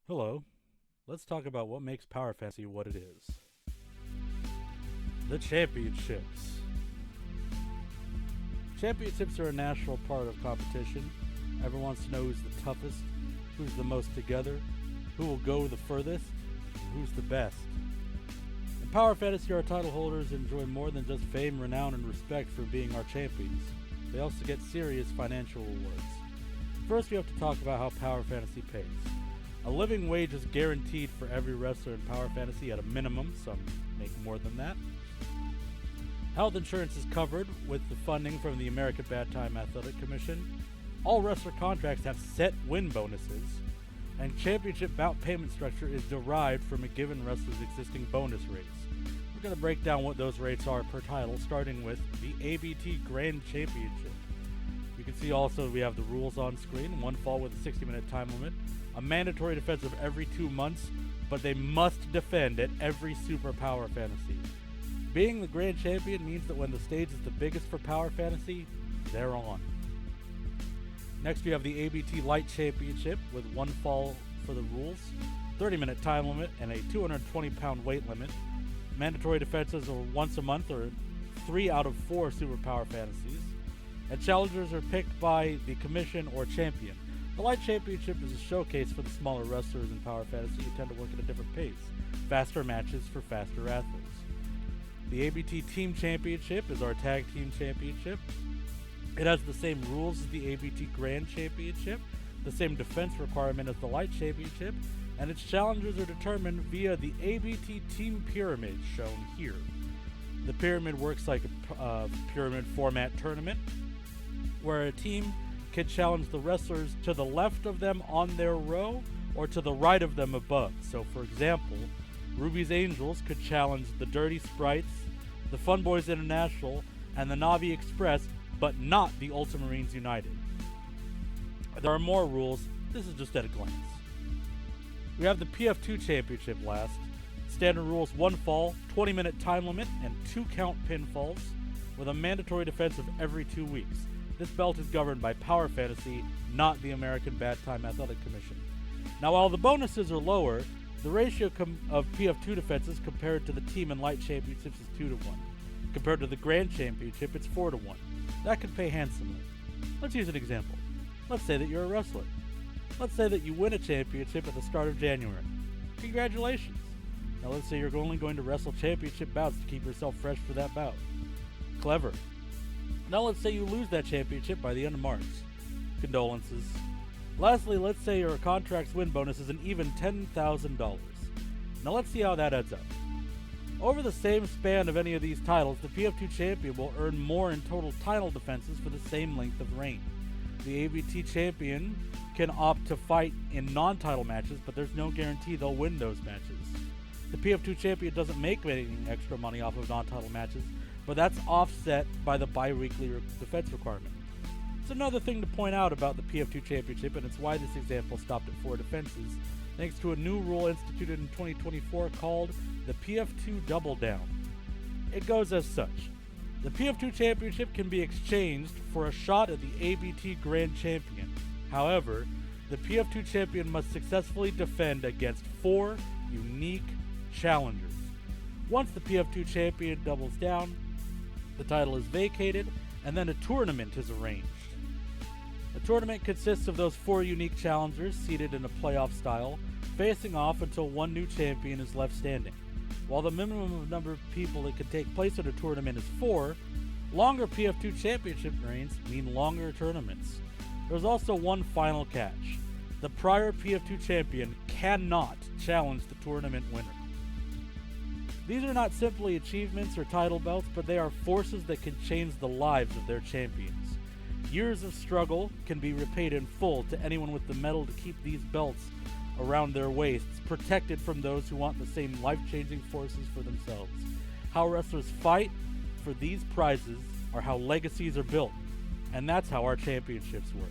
Hello. Let's talk about what makes Power Fantasy what it is. The championships. Championships are a natural part of competition. Everyone wants to know who's the toughest, who's the most together, who will go the furthest, and who's the best. In Power Fantasy, our title holders enjoy more than just fame, renown, and respect for being our champions. They also get serious financial rewards. First, we have to talk about how Power Fantasy pays. A living wage is guaranteed for every wrestler in Power Fantasy at a minimum. Some make more than that. Health insurance is covered with the funding from the American Bad Time Athletic Commission. All wrestler contracts have set win bonuses, and championship bout payment structure is derived from a given wrestler's existing bonus rates. We're going to break down what those rates are per title, starting with the ABT Grand Championship. You can see also we have the rules on screen. One fall with a 60-minute time limit. A mandatory defense of every 2 months, but they must defend at every Super Power Fantasy. Being the Grand Champion means that when the stage is the biggest for Power Fantasy, they're on. Next we have the ABT Light Championship with one fall for the rules, 30-minute time limit, and a 220-pound weight limit. Mandatory defenses are once a month or 3 out of 4 Super Power Fantasies. And challengers are picked by the commission or champion. The Light Championship is a showcase for the smaller wrestlers in Power Fantasy who tend to work at a different pace. Faster matches for faster athletes. The ABT Team Championship is our Tag Team Championship. It has the same rules as the ABT Grand Championship, the same defense requirement as the Light Championship, and its challengers are determined via the ABT Team Pyramid shown here. The pyramid works like a pyramid format tournament, where a team can challenge the wrestlers to the left of them on their row or to the right of them above. So, for example, Ruby's Angels could challenge the Dirty Sprites, the Fun Boys International, and the Navi Express, but not the Ultramarines United. There are more rules. This is just at a glance. We have the PF2 Championship last. Standard rules: 1 fall, 20-minute time limit, and 2 count pinfalls, with a mandatory defense of every 2 weeks. This belt is governed by Power Fantasy, not the American Bad Time Athletic Commission. Now, while the bonuses are lower, the ratio of PF2 defenses compared to the Team and Light Championships is 2 to 1. Compared to the Grand Championship, it's 4 to 1. That can pay handsomely. Let's use an example. Let's say that you're a wrestler. Let's say that you win a championship at the start of January. Congratulations. Now, let's say you're only going to wrestle championship bouts to keep yourself fresh for that bout. Clever. Now let's say you lose that championship by the end of March. Condolences. Lastly, let's say your contract's win bonus is an even $10,000. Now let's see how that adds up. Over the same span of any of these titles, the PF2 champion will earn more in total title defenses for the same length of reign. The ABT champion can opt to fight in non-title matches, but there's no guarantee they'll win those matches. The PF2 champion doesn't make any extra money off of non-title matches, but that's offset by the bi-weekly defense requirement. It's another thing to point out about the PF2 Championship, and it's why this example stopped at 4 defenses, thanks to a new rule instituted in 2024 called the PF2 Double Down. It goes as such. The PF2 Championship can be exchanged for a shot at the ABT Grand Champion. However, the PF2 Champion must successfully defend against 4 unique challengers. Once the PF2 Champion doubles down, the title is vacated, and then a tournament is arranged. The tournament consists of those 4 unique challengers seated in a playoff style, facing off until one new champion is left standing. While the minimum number of people that can take place in a tournament is 4, longer PF2 championship reigns mean longer tournaments. There's also one final catch. The prior PF2 champion cannot challenge the tournament winner. These are not simply achievements or title belts, but they are forces that can change the lives of their champions. Years of struggle can be repaid in full to anyone with the mettle to keep these belts around their waists, protected from those who want the same life-changing forces for themselves. How wrestlers fight for these prizes are how legacies are built, and that's how our championships work.